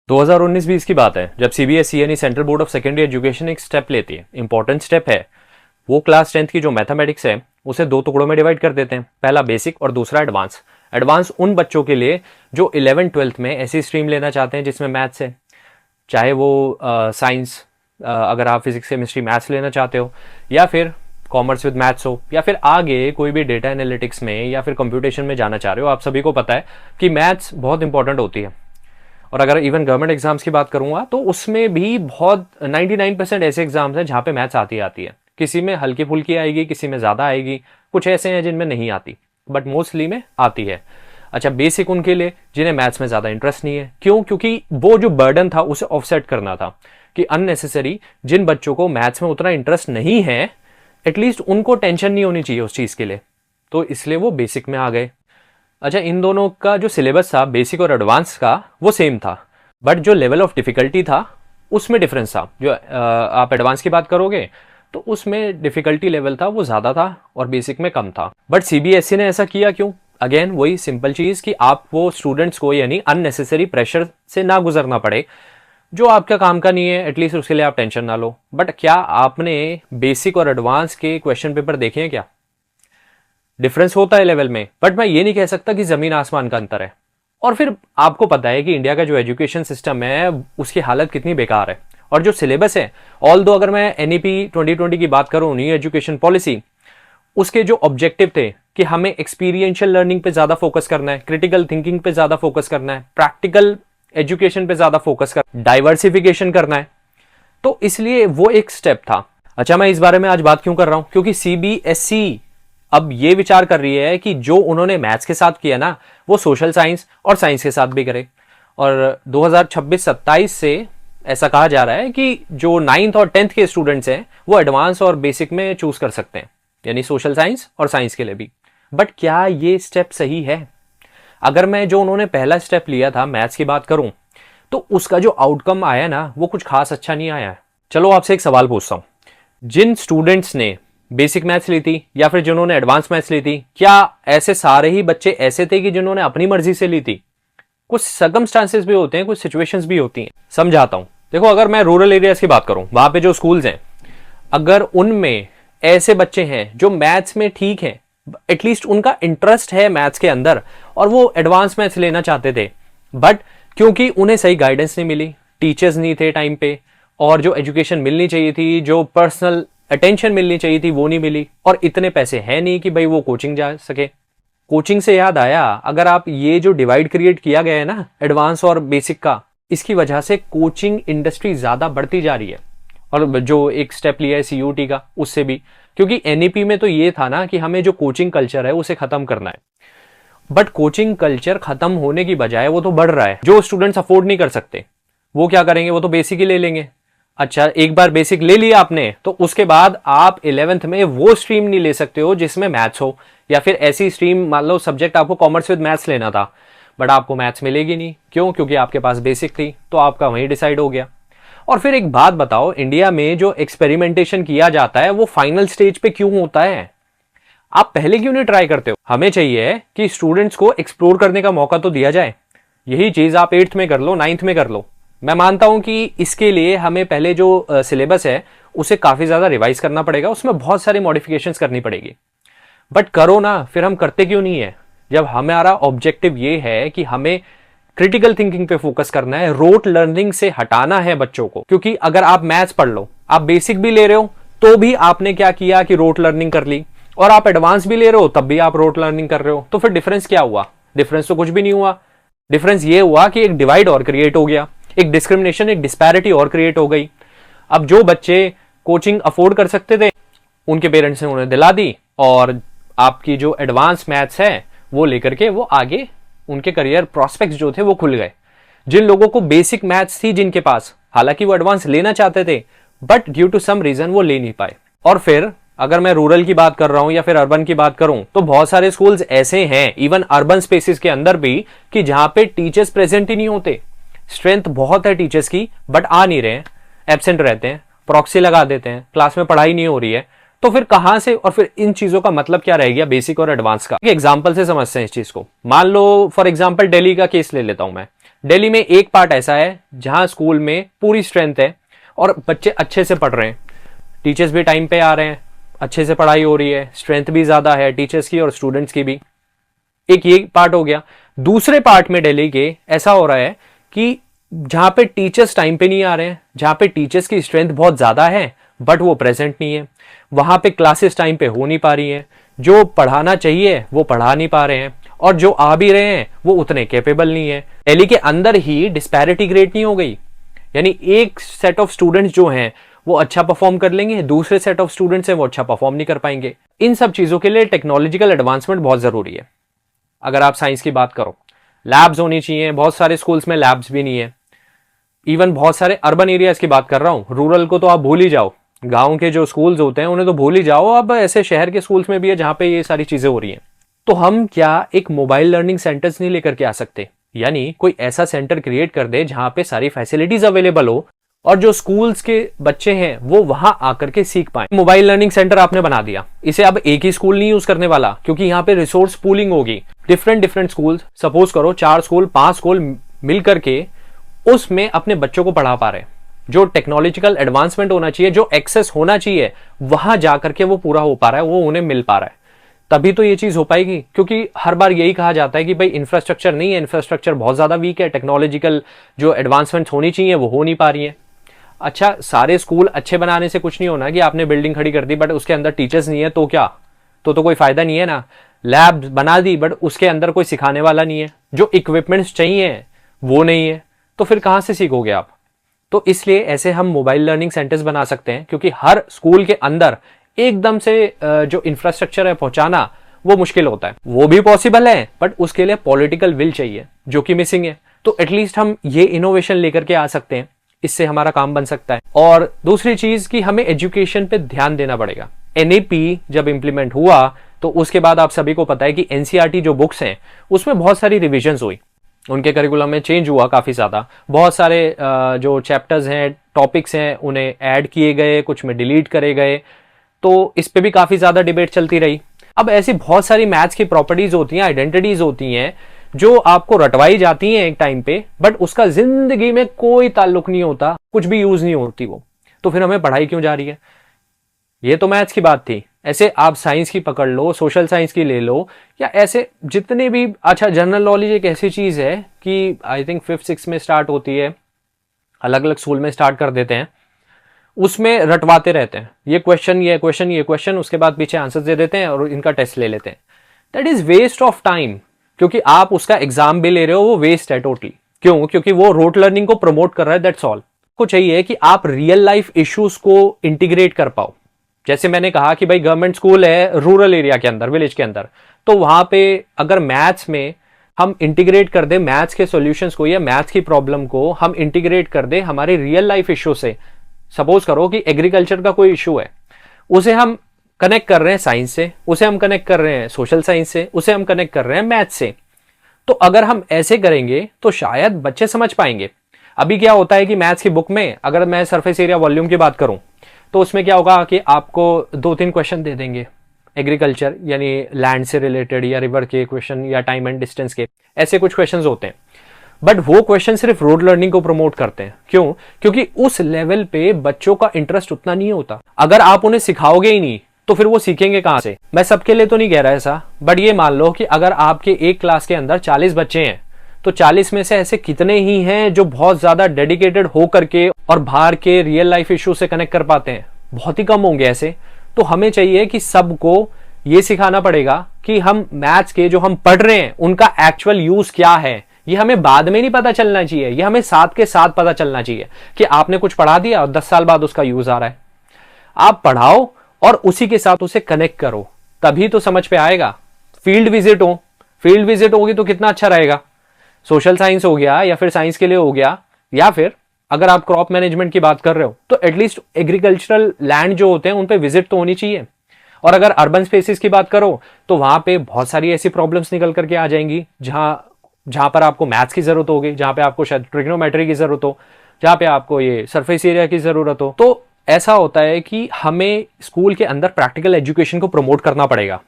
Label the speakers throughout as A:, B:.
A: 2019-20 की बात है जब सीबीएसई यानी central board of secondary education एक स्टेप लेती है। इंपॉर्टेंट स्टेप है। वो क्लास 10th की जो मैथमेटिक्स है उसे दो टुकड़ों में डिवाइड कर देते हैं, पहला बेसिक और दूसरा एडवांस। एडवांस उन बच्चों के लिए जो 11th-12th में ऐसी स्ट्रीम लेना चाहते हैं जिसमें मैथ्स है, चाहे वो साइंस, अगर आप फिजिक्स केमिस्ट्री मैथ्स लेना चाहते हो, या फिर कॉमर्स विद मैथ्स हो, या फिर आगे कोई भी डेटा एनालिटिक्स में या फिर कंप्यूटेशन में जाना चाह रहे हो। आप सभी को पता है कि मैथ्स बहुत इंपॉर्टेंट होती है। और अगर इवन गवर्नमेंट एग्जाम्स की बात करूंगा तो उसमें भी बहुत 99% ऐसे एग्जाम्स हैं जहां पे मैथ्स आती है। किसी में हल्की फुल्की आएगी, किसी में ज़्यादा आएगी, कुछ ऐसे हैं जिनमें नहीं आती, बट मोस्टली में आती है। अच्छा, बेसिक उनके लिए जिन्हें मैथ्स में ज़्यादा इंटरेस्ट नहीं है। क्यों? क्योंकि वो जो बर्डन था उसे ऑफसेट करना था कि अननेसेसरी जिन बच्चों को मैथ्स में उतना इंटरेस्ट नहीं है, एटलीस्ट उनको टेंशन नहीं होनी चाहिए उस चीज़ के लिए, तो इसलिए वो बेसिक में आ गए। अच्छा, इन दोनों का जो सिलेबस था बेसिक और एडवांस का वो सेम था, बट जो लेवल ऑफ डिफिकल्टी था उसमें डिफरेंस था। जो आप एडवांस की बात करोगे तो उसमें डिफिकल्टी लेवल था वो ज़्यादा था और बेसिक में कम था। बट सीबीएसई ने ऐसा किया क्यों? अगेन वही सिंपल चीज़ कि आप वो स्टूडेंट्स को यानी अननेसेसरी प्रेशर से ना गुजरना पड़े। जो आपका काम का नहीं है एटलीस्ट उसके लिए आप टेंशन ना लो। बट क्या आपने बेसिक और एडवांस के क्वेश्चन पेपर देखे हैं क्या? डिफरेंस होता है लेवल में, बट मैं ये नहीं कह सकता कि जमीन आसमान का अंतर है। और फिर आपको पता है कि इंडिया का जो एजुकेशन सिस्टम है उसकी हालत कितनी बेकार है। और जो सिलेबस है, ऑल दो अगर मैं एनईपी 2020 की बात करूं, न्यू एजुकेशन पॉलिसी, उसके जो ऑब्जेक्टिव थे कि हमें एक्सपीरियंशियल लर्निंग पे ज्यादा फोकस करना है, क्रिटिकल थिंकिंग पे ज्यादा फोकस करना है, प्रैक्टिकल एजुकेशन पे ज्यादा फोकस करना है, डाइवर्सिफिकेशन करना है, तो इसलिए वो एक स्टेप था। अच्छा, मैं इस बारे में आज बात क्यों कर रहा हूं? क्योंकि सीबीएसई अब ये विचार कर रही है कि जो उन्होंने मैथ्स के साथ किया ना वो सोशल साइंस और साइंस के साथ भी करे। और 2026-27 से ऐसा कहा जा रहा है कि जो 9th और 10th के स्टूडेंट्स हैं वो एडवांस और बेसिक में चूज कर सकते हैं, यानी सोशल साइंस और साइंस के लिए भी। बट क्या ये स्टेप सही है? अगर मैं जो उन्होंने पहला स्टेप लिया था मैथ्स की बात करूं तो उसका जो आउटकम आया ना वो कुछ खास अच्छा नहीं आया है। चलो आपसे एक सवाल पूछता हूं, जिन स्टूडेंट्स ने बेसिक मैथ्स ली थी या फिर जिन्होंने एडवांस मैथ्स ली थी, क्या ऐसे सारे ही बच्चे ऐसे थे कि जिन्होंने अपनी मर्जी से ली थी? कुछ सर्कमस्टांसेस भी होते हैं, कुछ सिचुएशंस भी होती हैं। समझाता हूं। देखो, अगर मैं रूरल एरियाज की बात करूं, वहां पे जो स्कूल्स हैं, अगर उनमें ऐसे बच्चे हैं जो मैथ्स में ठीक हैं, एटलीस्ट उनका इंटरेस्ट है मैथ्स के अंदर और वो एडवांस मैथ्स लेना चाहते थे, बट क्योंकि उन्हें सही गाइडेंस नहीं मिली, टीचर्स नहीं थे टाइम पे, और जो एजुकेशन मिलनी चाहिए थी, जो पर्सनल अटेंशन मिलनी चाहिए थी वो नहीं मिली, और इतने पैसे हैं नहीं कि भाई वो कोचिंग जा सके। कोचिंग से याद आया, अगर आप ये जो डिवाइड क्रिएट किया गया है ना एडवांस और बेसिक का, इसकी वजह से कोचिंग इंडस्ट्री ज्यादा बढ़ती जा रही है। और जो एक स्टेप लिया है सीयूटी का उससे भी, क्योंकि एनईपी में तो ये था ना कि हमें जो कोचिंग कल्चर है उसे खत्म करना है, बट कोचिंग कल्चर खत्म होने की बजाय वो तो बढ़ रहा है। जो स्टूडेंट्स अफोर्ड नहीं कर सकते वो क्या करेंगे? वो तो बेसिक ही ले लेंगे। अच्छा, एक बार बेसिक ले लिया आपने तो उसके बाद आप 11th में वो स्ट्रीम नहीं ले सकते हो जिसमें मैथ्स हो, या फिर ऐसी स्ट्रीम, मान लो सब्जेक्ट आपको कॉमर्स विद मैथ्स लेना था, बट आपको मैथ्स मिलेगी नहीं। क्यों? क्योंकि आपके पास बेसिक थी, तो आपका वहीं डिसाइड हो गया। और फिर एक बात बताओ, इंडिया में जो एक्सपेरिमेंटेशन किया जाता है वो फाइनल स्टेज पे क्यों होता है? आप पहले क्यों नहीं ट्राई करते हो? हमें चाहिए कि स्टूडेंट्स को एक्सप्लोर करने का मौका तो दिया जाए। यही चीज आप 8th में कर लो, 9th में कर लो। मैं मानता हूं कि इसके लिए हमें पहले जो सिलेबस है उसे काफी ज्यादा रिवाइज करना पड़ेगा, उसमें बहुत सारी मॉडिफिकेशंस करनी पड़ेगी। बट करो ना, फिर हम करते क्यों नहीं है? जब हमारा ऑब्जेक्टिव ये है कि हमें क्रिटिकल थिंकिंग पे फोकस करना है, रोट लर्निंग से हटाना है बच्चों को। क्योंकि अगर आप मैथ्स पढ़ लो, आप बेसिक भी ले रहे हो तो भी आपने क्या किया कि रोट लर्निंग कर ली, और आप एडवांस भी ले रहे हो तब भी आप रोट लर्निंग कर रहे हो, तो फिर डिफरेंस क्या हुआ? डिफरेंस तो कुछ भी नहीं हुआ। डिफरेंस ये हुआ कि एक डिवाइड और क्रिएट हो गया, एक डिस्क्रिमिनेशन, एक डिस्पैरिटी और क्रिएट हो गई। अब जो बच्चे कोचिंग अफोर्ड कर सकते थे उनके पेरेंट्स ने उन्हें दिला दी, और आपकी जो एडवांस मैथ्स है वो लेकर के वो आगे उनके करियर प्रोस्पेक्ट्स जो थे वो खुल गए। जिन लोगों को बेसिक मैथ्स थी जिनके पास, हालांकि वो एडवांस लेना चाहते थे but due to some reason वो ले नहीं पाए। और फिर अगर मैं रूरल की बात कर रहा हूं या फिर अर्बन की बात करूं तो बहुत सारे स्कूल्स ऐसे हैं, इवन अर्बन स्पेसेस के अंदर भी, कि जहां पे टीचर्स प्रेजेंट ही नहीं होते। स्ट्रेंथ बहुत है टीचर्स की बट आ नहीं रहे हैं, एब्सेंट रहते हैं, प्रॉक्सी लगा देते हैं, क्लास में पढ़ाई नहीं हो रही है, तो फिर कहां से? और फिर इन चीजों का मतलब क्या रह गया बेसिक और एडवांस का? एग्जाम्पल से समझते हैं इस चीज को। मान लो फॉर एग्जाम्पल दिल्ली का केस ले लेता हूं मैं। दिल्ली में एक पार्ट ऐसा है जहां स्कूल में पूरी स्ट्रेंथ है और बच्चे अच्छे से पढ़ रहे हैं, टीचर्स भी टाइम पे आ रहे हैं, अच्छे से पढ़ाई हो रही है, स्ट्रेंथ भी ज्यादा है टीचर्स की और स्टूडेंट्स की भी। एक ये पार्ट हो गया। दूसरे पार्ट में दिल्ली के ऐसा हो रहा है कि जहां पे टीचर्स टाइम पे नहीं आ रहे हैं, जहां पे टीचर्स की स्ट्रेंथ बहुत ज्यादा है बट वो प्रेजेंट नहीं है, वहां पे क्लासेस टाइम पे हो नहीं पा रही हैं, जो पढ़ाना चाहिए वो पढ़ा नहीं पा रहे हैं, और जो आ भी रहे हैं वो उतने कैपेबल नहीं है। दिल्ली के अंदर ही डिस्पैरिटी क्रिएट नहीं हो गई, यानी एक सेट ऑफ स्टूडेंट्स जो हैं वो अच्छा परफॉर्म कर लेंगे, दूसरे सेट ऑफ स्टूडेंट्स हैं वो अच्छा परफॉर्म नहीं कर पाएंगे। इन सब चीजों के लिए टेक्नोलॉजिकल एडवांसमेंट बहुत जरूरी है। अगर आप साइंस की बात करो, लैब्स होनी चाहिए, बहुत सारे स्कूल्स में लैब्स भी नहीं है। इवन बहुत सारे अर्बन एरियाज की बात कर रहा हूं, रूरल को तो आप भूल ही जाओ, गांव के जो स्कूल्स होते हैं उन्हें तो भूल ही जाओ, अब ऐसे शहर के स्कूल्स में भी है जहां पे ये सारी चीजें हो रही हैं। तो हम क्या एक मोबाइल लर्निंग सेंटर्स नहीं लेकर के आ सकते, यानी कोई ऐसा सेंटर क्रिएट कर दे जहां पे सारी फैसिलिटीज अवेलेबल हो और जो स्कूल्स के बच्चे हैं वो वहां आकर के सीख पाए। मोबाइल लर्निंग सेंटर आपने बना दिया, इसे अब एक ही स्कूल नहीं यूज करने वाला, क्योंकि यहाँ पे रिसोर्स पूलिंग होगी। डिफरेंट स्कूल, सपोज करो 4 स्कूल 5 स्कूल मिल करके उसमें अपने बच्चों को पढ़ा पा रहे हैं। जो टेक्नोलॉजिकल एडवांसमेंट होना चाहिए, जो एक्सेस होना चाहिए, वहां जाकर के वो पूरा हो पा रहा है, वो उन्हें मिल पा रहा है, तभी तो ये चीज हो पाएगी। क्योंकि हर बार यही कहा जाता है कि भाई इंफ्रास्ट्रक्चर नहीं है, इंफ्रास्ट्रक्चर बहुत ज्यादा वीक है, टेक्नोलॉजिकल जो एडवांसमेंट होनी चाहिए वो हो नहीं पा रही है। अच्छा, सारे स्कूल अच्छे बनाने से कुछ नहीं होना कि आपने बिल्डिंग खड़ी कर दी बट उसके अंदर टीचर्स नहीं है, तो क्या, तो कोई फायदा नहीं है ना। लैब बना दी बट उसके अंदर कोई सिखाने वाला नहीं है, जो इक्विपमेंट्स चाहिए वो नहीं है, तो फिर कहां से सीखोगे आप। तो इसलिए ऐसे हम मोबाइल लर्निंग सेंटर्स बना सकते हैं, क्योंकि हर स्कूल के अंदर एकदम से जो इंफ्रास्ट्रक्चर है पहुंचाना वो मुश्किल होता है। वो भी पॉसिबल है बट उसके लिए पॉलिटिकल विल चाहिए, जो कि मिसिंग है। तो एटलीस्ट हम ये इनोवेशन लेकर के आ सकते हैं, इससे हमारा काम बन सकता है। और दूसरी चीज कि हमें एजुकेशन पे ध्यान देना पड़ेगा। एनईपी जब इंप्लीमेंट हुआ तो उसके बाद आप सभी को पता है कि एनसीईआरटी जो बुक्स हैं उसमें बहुत सारी रिविजन्स हुई, उनके करिकुलम में चेंज हुआ काफी ज्यादा, बहुत सारे जो चैप्टर्स हैं, टॉपिक्स हैं, उन्हें ऐड किए गए, कुछ में डिलीट करे गए, तो इस पे भी काफी ज्यादा डिबेट चलती रही। अब ऐसी बहुत सारी मैथ्स की प्रॉपर्टीज होती हैं, आइडेंटिटीज होती हैं जो आपको रटवाई जाती हैं एक टाइम पे, बट उसका जिंदगी में कोई ताल्लुक नहीं होता, कुछ भी यूज नहीं होती वो, तो फिर हमें पढ़ाई क्यों जा रही है। ये तो मैथ्स की बात थी। ऐसे आप साइंस की पकड़ लो, सोशल साइंस की ले लो, या ऐसे जितने भी, अच्छा जनरल नॉलेज एक ऐसी चीज है कि आई थिंक 5th 6th में स्टार्ट होती है, अलग अलग स्कूल में स्टार्ट कर देते हैं, उसमें रटवाते रहते हैं, ये क्वेश्चन ये क्वेश्चन ये क्वेश्चन, उसके बाद पीछे आंसर दे देते हैं और इनका टेस्ट ले लेते हैं। That is waste of time, क्योंकि आप उसका एग्जाम भी ले रहे हो, वो वेस्ट है टोटली। क्यों? क्योंकि वो रोट लर्निंग को प्रमोट कर रहा है, दैट्स ऑल। को चाहिए कि आप रियल लाइफ इश्यूज को इंटीग्रेट कर पाओ। जैसे मैंने कहा कि भाई गवर्नमेंट स्कूल है रूरल एरिया के अंदर, विलेज के अंदर, तो वहां पे अगर मैथ्स में हम इंटीग्रेट कर दे मैथ्स के सॉल्यूशंस को, या मैथ्स की प्रॉब्लम को हम इंटीग्रेट कर दे हमारे रियल लाइफ इश्यू से। सपोज करो कि एग्रीकल्चर का कोई इश्यू है, उसे हम कनेक्ट कर रहे हैं साइंस से, उसे हम कनेक्ट कर रहे हैं सोशल साइंस से, उसे हम कनेक्ट कर रहे हैं मैथ्स से। तो अगर हम ऐसे करेंगे तो शायद बच्चे समझ पाएंगे। अभी क्या होता है कि मैथ्स की बुक में अगर मैं सरफेस एरिया वॉल्यूम की बात करूं तो उसमें क्या होगा कि आपको 2-3 क्वेश्चन दे देंगे एग्रीकल्चर यानी लैंड से रिलेटेड, या रिवर के क्वेश्चन, या टाइम एंड डिस्टेंस के, ऐसे कुछ क्वेश्चंस होते हैं। बट वो क्वेश्चन सिर्फ रोड लर्निंग को प्रमोट करते हैं। क्यों? क्योंकि उस लेवल पे बच्चों का इंटरेस्ट उतना नहीं होता। अगर आप उन्हें सिखाओगे ही नहीं तो फिर वो सीखेंगे कहां से। मैं सबके लिए तो नहीं कह रहा ऐसा, बट ये मान लो कि अगर आपके एक क्लास के अंदर 40 बच्चे हैं तो 40 में से ऐसे कितने ही हैं जो बहुत ज्यादा डेडिकेटेड हो करके और बाहर के रियल लाइफ इश्यू से कनेक्ट कर पाते हैं? बहुत ही कम होंगे ऐसे। तो हमें चाहिए कि सबको ये सिखाना पड़ेगा कि हम मैथ्स के जो हम पढ़ रहे हैं उनका एक्चुअल यूज क्या है। ये हमें बाद में नहीं पता चलना चाहिए, ये हमें साथ के साथ पता चलना चाहिए कि आपने कुछ पढ़ा दिया और 10 साल बाद उसका यूज आ रहा है। आप पढ़ाओ और उसी के साथ उसे कनेक्ट करो, तभी तो समझ पे आएगा। फील्ड विजिट होगी तो कितना अच्छा रहेगा। सोशल साइंस हो गया या फिर साइंस के लिए हो गया, या फिर अगर आप क्रॉप मैनेजमेंट की बात कर रहे हो तो एटलीस्ट एग्रीकल्चरल लैंड जो होते हैं उन पे विजिट तो होनी चाहिए। और अगर अर्बन स्पेसेस की बात करो तो वहां पे बहुत सारी ऐसी प्रॉब्लम्स निकल करके आ जाएंगी जहां पर आपको मैथ्स की जरूरत होगी, जहां पे आपको शायद ट्रिग्नोमेट्री की जरूरत हो, जहां पे आपको ये सरफेस एरिया की जरूरत हो। तो ऐसा होता है कि हमें स्कूल के अंदर प्रैक्टिकल एजुकेशन को प्रमोट करना पड़ेगा।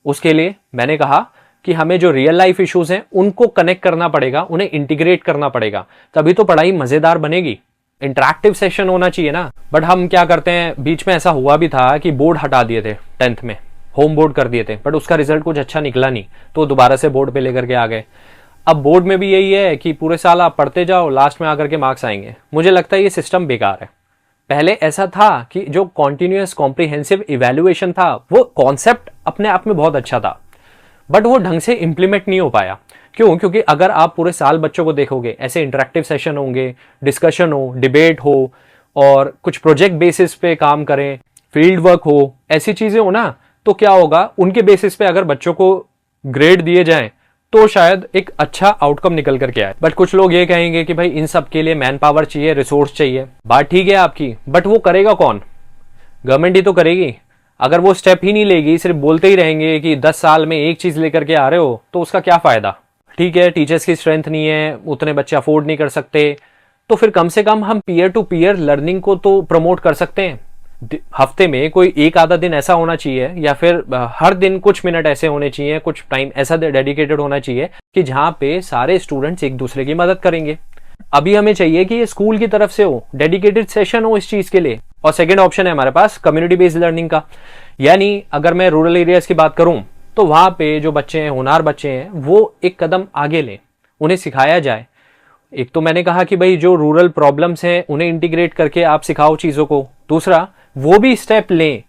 A: उसके लिए मैंने कहा कि हमें जो रियल लाइफ इश्यूज हैं उनको कनेक्ट करना पड़ेगा, उन्हें इंटीग्रेट करना पड़ेगा, तभी तो पढ़ाई मजेदार बनेगी। इंटरैक्टिव सेशन होना चाहिए ना। बट हम क्या करते हैं, बीच में ऐसा हुआ भी था कि बोर्ड हटा दिए थे 10th में, होम बोर्ड कर दिए थे, बट उसका रिजल्ट कुछ अच्छा निकला नहीं, तो दोबारा से बोर्ड पे लेकर के आ गए। अब बोर्ड में भी यही है कि पूरे साल आप पढ़ते जाओ, लास्ट में आकर के मार्क्स आएंगे। मुझे लगता है ये सिस्टम बेकार है। पहले ऐसा था कि जो कॉन्टिन्यूअस कॉम्प्रिहेंसिव इवैल्यूएशन था, वो कॉन्सेप्ट अपने आप में बहुत अच्छा था, बट वो ढंग से इंप्लीमेंट नहीं हो पाया। क्यों? क्योंकि अगर आप पूरे साल बच्चों को देखोगे, ऐसे इंटरेक्टिव सेशन होंगे, डिस्कशन हो, डिबेट हो, और कुछ प्रोजेक्ट बेसिस पे काम करें, फील्ड वर्क हो, ऐसी चीजें हो ना, तो क्या होगा, उनके बेसिस पे अगर बच्चों को ग्रेड दिए जाएं तो शायद एक अच्छा आउटकम निकल करके आए। बट कुछ लोग ये कहेंगे कि भाई इन सब के लिए मैन पावर चाहिए, रिसोर्स चाहिए। बात ठीक है आपकी, बट वो करेगा कौन? गवर्नमेंट ही तो करेगी। अगर वो स्टेप ही नहीं लेगी, सिर्फ बोलते ही रहेंगे कि 10 साल में एक चीज लेकर के आ रहे हो, तो उसका क्या फायदा? ठीक है, टीचर्स की स्ट्रेंथ नहीं है, उतने बच्चे अफोर्ड नहीं कर सकते, तो फिर कम से कम हम पीयर टू पीयर लर्निंग को तो प्रमोट कर सकते हैं। हफ्ते में कोई एक आधा दिन ऐसा होना चाहिए, या फिर हर दिन कुछ मिनट ऐसे होने चाहिए, कुछ टाइम ऐसा डेडिकेटेड होना चाहिए कि जहां पे सारे स्टूडेंट्स एक दूसरे की मदद करेंगे। अभी हमें चाहिए कि ये स्कूल की तरफ से हो, डेडिकेटेड सेशन हो इस चीज के लिए। और सेकेंड ऑप्शन है हमारे पास कम्युनिटी बेस्ड लर्निंग का। यानी अगर मैं रूरल एरियाज की बात करूं, तो वहां पे जो बच्चे हैं, होनहार बच्चे हैं, वो एक कदम आगे लें, उन्हें सिखाया जाए। एक तो मैंने कहा कि भाई जो रूरल प्रॉब्लम्स हैं उन्हें इंटीग्रेट करके आप सिखाओ चीजों को। दूसरा, वो भी स्टेप लें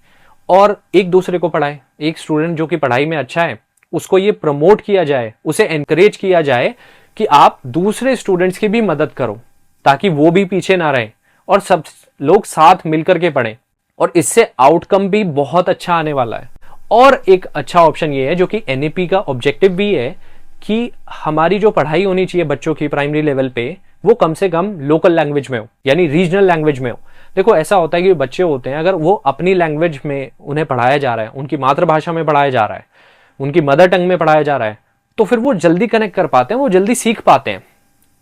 A: और एक दूसरे को पढ़ाए। एक स्टूडेंट जो कि पढ़ाई में अच्छा है, उसको ये प्रमोट किया जाए, उसे एनकरेज किया जाए कि आप दूसरे स्टूडेंट्स की भी मदद करो, ताकि वो भी पीछे ना रहे और सब लोग साथ मिलकर के पढ़ें। और इससे आउटकम भी बहुत अच्छा आने वाला है। और एक अच्छा ऑप्शन ये है, जो कि एनईपी का ऑब्जेक्टिव भी है, कि हमारी जो पढ़ाई होनी चाहिए बच्चों की प्राइमरी लेवल पे, वो कम से कम लोकल लैंग्वेज में हो, यानी रीजनल लैंग्वेज में हो। देखो ऐसा होता है कि बच्चे होते हैं, अगर वो अपनी लैंग्वेज में उन्हें पढ़ाया जा रहा है, उनकी मातृभाषा में पढ़ाया जा रहा है, उनकी मदर टंग में पढ़ाया जा रहा है, तो फिर वो जल्दी कनेक्ट कर पाते हैं, वो जल्दी सीख पाते हैं,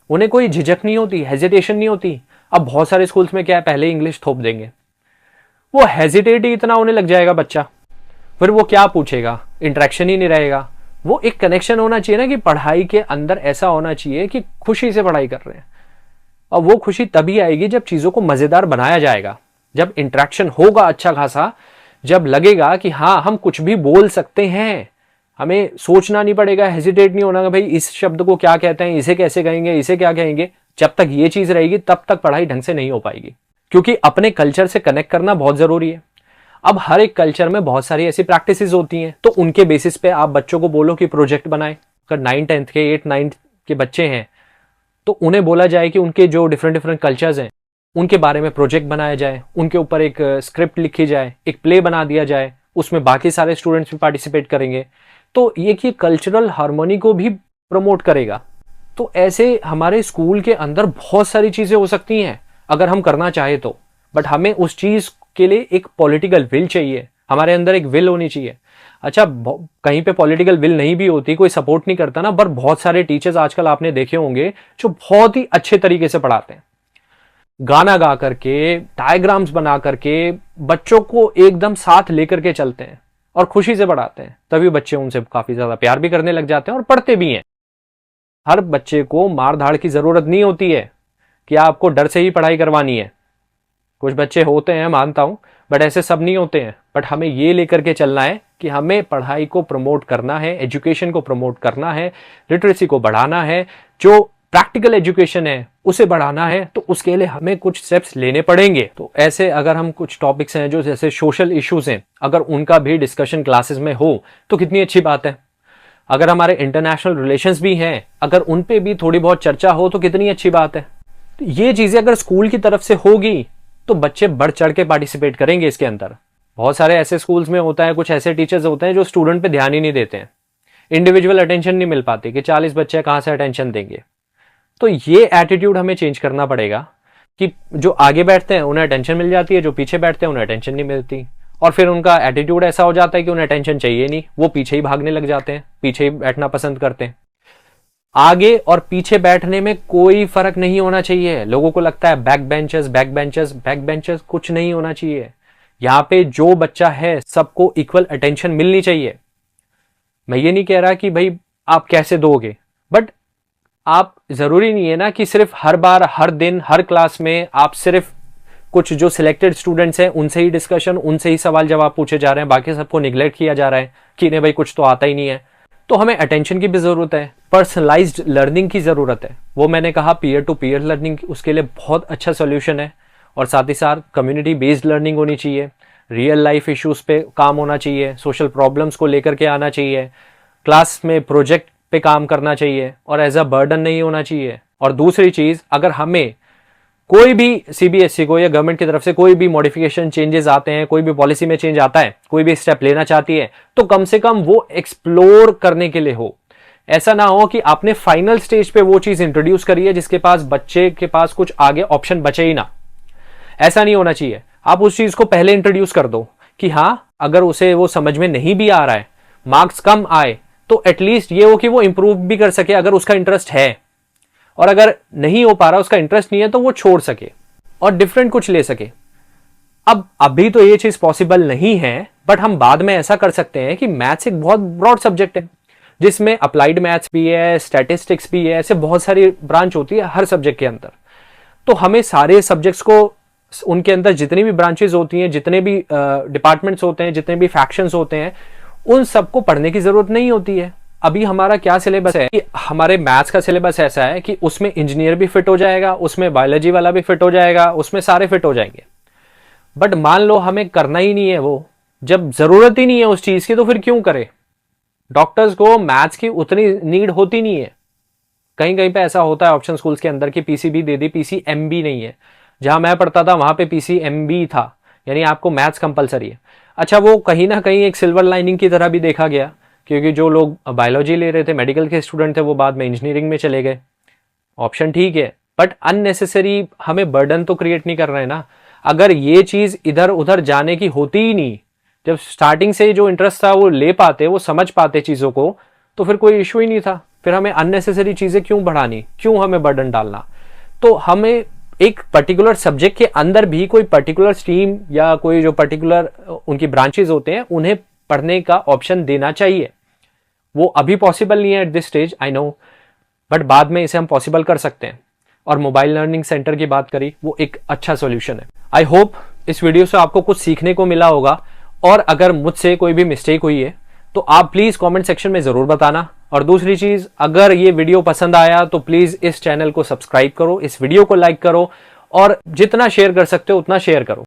A: उन्हें कोई झिझक नहीं होती, हेजिटेशन नहीं होती। अब बहुत सारे स्कूल्स में क्या है, पहले इंग्लिश थोप देंगे, वो हेजिटेट ही इतना होने लग जाएगा बच्चा, फिर वो क्या पूछेगा, इंटरेक्शन ही नहीं रहेगा। वो एक कनेक्शन होना चाहिए ना, कि पढ़ाई के अंदर ऐसा होना चाहिए कि खुशी से पढ़ाई कर रहे हैं। और वो खुशी तभी आएगी जब चीजों को मजेदार बनाया जाएगा, जब इंटरेक्शन होगा अच्छा खासा, जब लगेगा कि हाँ हम कुछ भी बोल सकते हैं, हमें सोचना नहीं पड़ेगा, हेजिटेट नहीं होना कि भाई इस शब्द को क्या कहते हैं, इसे कैसे कहेंगे, इसे क्या कहेंगे। जब तक ये चीज रहेगी तब तक पढ़ाई ढंग से नहीं हो पाएगी, क्योंकि अपने कल्चर से कनेक्ट करना बहुत जरूरी है। अब हर एक कल्चर में बहुत सारी ऐसी प्रैक्टिसेस होती हैं, तो उनके बेसिस पे आप बच्चों को बोलो कि प्रोजेक्ट बनाए। अगर 9th-10th के 8th-9th के बच्चे हैं, तो उन्हें बोला जाए कि उनके जो डिफरेंट कल्चर्स हैं उनके बारे में प्रोजेक्ट बनाया जाए, उनके ऊपर एक स्क्रिप्ट लिखी जाए, एक प्ले बना दिया जाए, उसमें बाकी सारे स्टूडेंट्स भी पार्टिसिपेट करेंगे, तो ये कि कल्चरल हार्मोनी को भी प्रमोट करेगा। तो ऐसे हमारे स्कूल के अंदर बहुत सारी चीजें हो सकती हैं अगर हम करना चाहे तो, बट हमें उस चीज के लिए एक पॉलिटिकल विल चाहिए, हमारे अंदर एक विल होनी चाहिए। अच्छा, कहीं पे पॉलिटिकल विल नहीं भी होती, कोई सपोर्ट नहीं करता ना, पर बहुत सारे टीचर्स आजकल आपने देखे होंगे जो बहुत ही अच्छे तरीके से पढ़ाते हैं, गाना गा करके, डायग्राम्स बना करके बच्चों को एकदम साथ लेकर के चलते हैं और खुशी से पढ़ाते हैं। तभी बच्चे उनसे काफी ज्यादा प्यार भी करने लग जाते हैं और पढ़ते भी हैं। हर बच्चे को मार धाड़ की जरूरत नहीं होती है कि आपको डर से ही पढ़ाई करवानी है। कुछ बच्चे होते हैं, मानता हूं, बट ऐसे सब नहीं होते हैं। बट हमें ये लेकर के चलना है कि हमें पढ़ाई को प्रमोट करना है, एजुकेशन को प्रमोट करना है, लिटरेसी को बढ़ाना है, जो प्रैक्टिकल एजुकेशन है उसे बढ़ाना है, तो उसके लिए हमें कुछ स्टेप्स लेने पड़ेंगे। तो ऐसे अगर हम कुछ टॉपिक्स हैं जो जैसे सोशल इश्यूज हैं, अगर उनका भी डिस्कशन क्लासेस में हो तो कितनी अच्छी बात है। अगर हमारे इंटरनेशनल रिलेशंस भी हैं, अगर उन पे भी थोड़ी बहुत चर्चा हो तो कितनी अच्छी बात है। तो ये चीजें अगर स्कूल की तरफ से होगी तो बच्चे बढ़ चढ़ के पार्टिसिपेट करेंगे इसके अंदर। बहुत सारे ऐसे स्कूल्स में होता है, कुछ ऐसे टीचर्स होते हैं जो स्टूडेंट पे ध्यान ही नहीं देते हैं, इंडिविजुअल अटेंशन नहीं मिल पाती, कि 40 बच्चे कहां से अटेंशन देंगे। तो ये एटीट्यूड हमें चेंज करना पड़ेगा कि जो आगे बैठते हैं उन्हें अटेंशन मिल जाती है, जो पीछे बैठते हैं उन्हें अटेंशन नहीं मिलती, और फिर उनका एटीट्यूड ऐसा हो जाता है कि उन्हें अटेंशन चाहिए नहीं, वो पीछे ही भागने लग जाते हैं, पीछे ही बैठना पसंद करते हैं। आगे और पीछे बैठने में कोई फर्क नहीं होना चाहिए। लोगों को लगता है back benchers, back benchers, back benchers, कुछ नहीं होना चाहिए। यहां पे जो बच्चा है सबको इक्वल अटेंशन मिलनी चाहिए। मैं ये नहीं कह रहा कि भाई आप कैसे दोगे, बट आप जरूरी नहीं है ना कि सिर्फ हर बार हर दिन हर क्लास में आप सिर्फ कुछ जो सिलेक्टेड स्टूडेंट्स हैं उनसे ही डिस्कशन, उनसे ही सवाल जवाब पूछे जा रहे हैं, बाकी सबको निगलेक्ट किया जा रहा है कि नहीं भाई कुछ तो आता ही नहीं है। तो हमें अटेंशन की भी जरूरत है, पर्सनलाइज्ड लर्निंग की जरूरत है। वो मैंने कहा पीयर टू पीयर लर्निंग उसके लिए बहुत अच्छा सोल्यूशन है, और साथ ही साथ कम्युनिटी बेस्ड लर्निंग होनी चाहिए, रियल लाइफ इश्यूज पे काम होना चाहिए, सोशल प्रॉब्लम्स को लेकर के आना चाहिए, क्लास में प्रोजेक्ट पे काम करना चाहिए और एज अ बर्डन नहीं होना चाहिए। और दूसरी चीज, अगर हमें कोई भी सीबीएसई को या गवर्नमेंट की तरफ से कोई भी मॉडिफिकेशन चेंजेस आते हैं, कोई भी पॉलिसी में चेंज आता है, कोई भी स्टेप लेना चाहती है, तो कम से कम वो एक्सप्लोर करने के लिए हो। ऐसा ना हो कि आपने फाइनल स्टेज पे वो चीज इंट्रोड्यूस करी है जिसके पास बच्चे के पास कुछ आगे ऑप्शन बचे ही ना। ऐसा नहीं होना चाहिए। आप उस चीज को पहले इंट्रोड्यूस कर दो कि हाँ, अगर उसे वो समझ में नहीं भी आ रहा है, मार्क्स कम आए, तो एटलीस्ट ये हो कि वो इंप्रूव भी कर सके अगर उसका इंटरेस्ट है, और अगर नहीं हो पा रहा, उसका इंटरेस्ट नहीं है, तो वो छोड़ सके और डिफरेंट कुछ ले सके। अब अभी तो ये चीज पॉसिबल नहीं है, बट हम बाद में ऐसा कर सकते हैं कि मैथ्स एक बहुत ब्रॉड सब्जेक्ट है जिसमें अप्लाइड मैथ्स भी है, स्टैटिस्टिक्स भी है, ऐसे बहुत सारी ब्रांच होती है हर सब्जेक्ट के अंदर। तो हमें सारे सब्जेक्ट्स को, उनके अंदर जितनी भी ब्रांचेस होती हैं, जितने भी डिपार्टमेंट्स होते हैं, जितने भी फैक्शंस होते हैं, उन सबको पढ़ने की जरूरत नहीं होती है। अभी हमारा क्या सिलेबस है कि हमारे मैथ्स का सिलेबस ऐसा है कि उसमें इंजीनियर भी फिट हो जाएगा, उसमें बायोलॉजी वाला भी फिट हो जाएगा, उसमें सारे फिट हो जाएंगे। बट मान लो हमें करना ही नहीं है वो, जब जरूरत ही नहीं है उस चीज की, तो फिर क्यों करे। डॉक्टर्स को मैथ्स की उतनी नीड होती नहीं है। कहीं कहीं पे ऐसा होता है ऑप्शन स्कूल्स के अंदर कि पीसीबी दे दी, पीसीएमबी नहीं है। जहां मैं पढ़ता था वहां पे पीसीएमबी था, यानी आपको मैथ्स कंपलसरी है। अच्छा, वो कहीं ना कहीं एक सिल्वर लाइनिंग की तरह भी देखा गया, क्योंकि जो लोग बायोलॉजी ले रहे थे, मेडिकल के स्टूडेंट थे, वो बाद में इंजीनियरिंग में चले गए। ऑप्शन ठीक है, बट अननेसेसरी हमें बर्डन तो क्रिएट नहीं कर रहे हैं ना। अगर ये चीज इधर उधर जाने की होती ही नहीं, जब स्टार्टिंग से जो इंटरेस्ट था वो ले पाते, वो समझ पाते चीजों को, तो फिर कोई इशू ही नहीं था। फिर हमें अननेसेसरी चीजें क्यों बढ़ानी, क्यों हमें बर्डन डालना। तो हमें एक पर्टिकुलर सब्जेक्ट के अंदर भी कोई पर्टिकुलर स्ट्रीम या कोई जो पर्टिकुलर उनकी ब्रांचेस होते हैं, उन्हें पढ़ने का ऑप्शन देना चाहिए। वो अभी पॉसिबल नहीं है at this stage, I know, but बाद में इसे हम पॉसिबल कर सकते हैं। और मोबाइल लर्निंग सेंटर की बात करी, वो एक अच्छा सॉल्यूशन है। आई होप इस वीडियो से आपको कुछ सीखने को मिला होगा, और अगर मुझसे कोई भी मिस्टेक हुई है तो आप प्लीज कमेंट सेक्शन में जरूर बताना। और दूसरी चीज, अगर ये वीडियो पसंद आया तो प्लीज इस चैनल को सब्सक्राइब करो, इस वीडियो को लाइक करो, और जितना शेयर कर सकते हो उतना शेयर करो।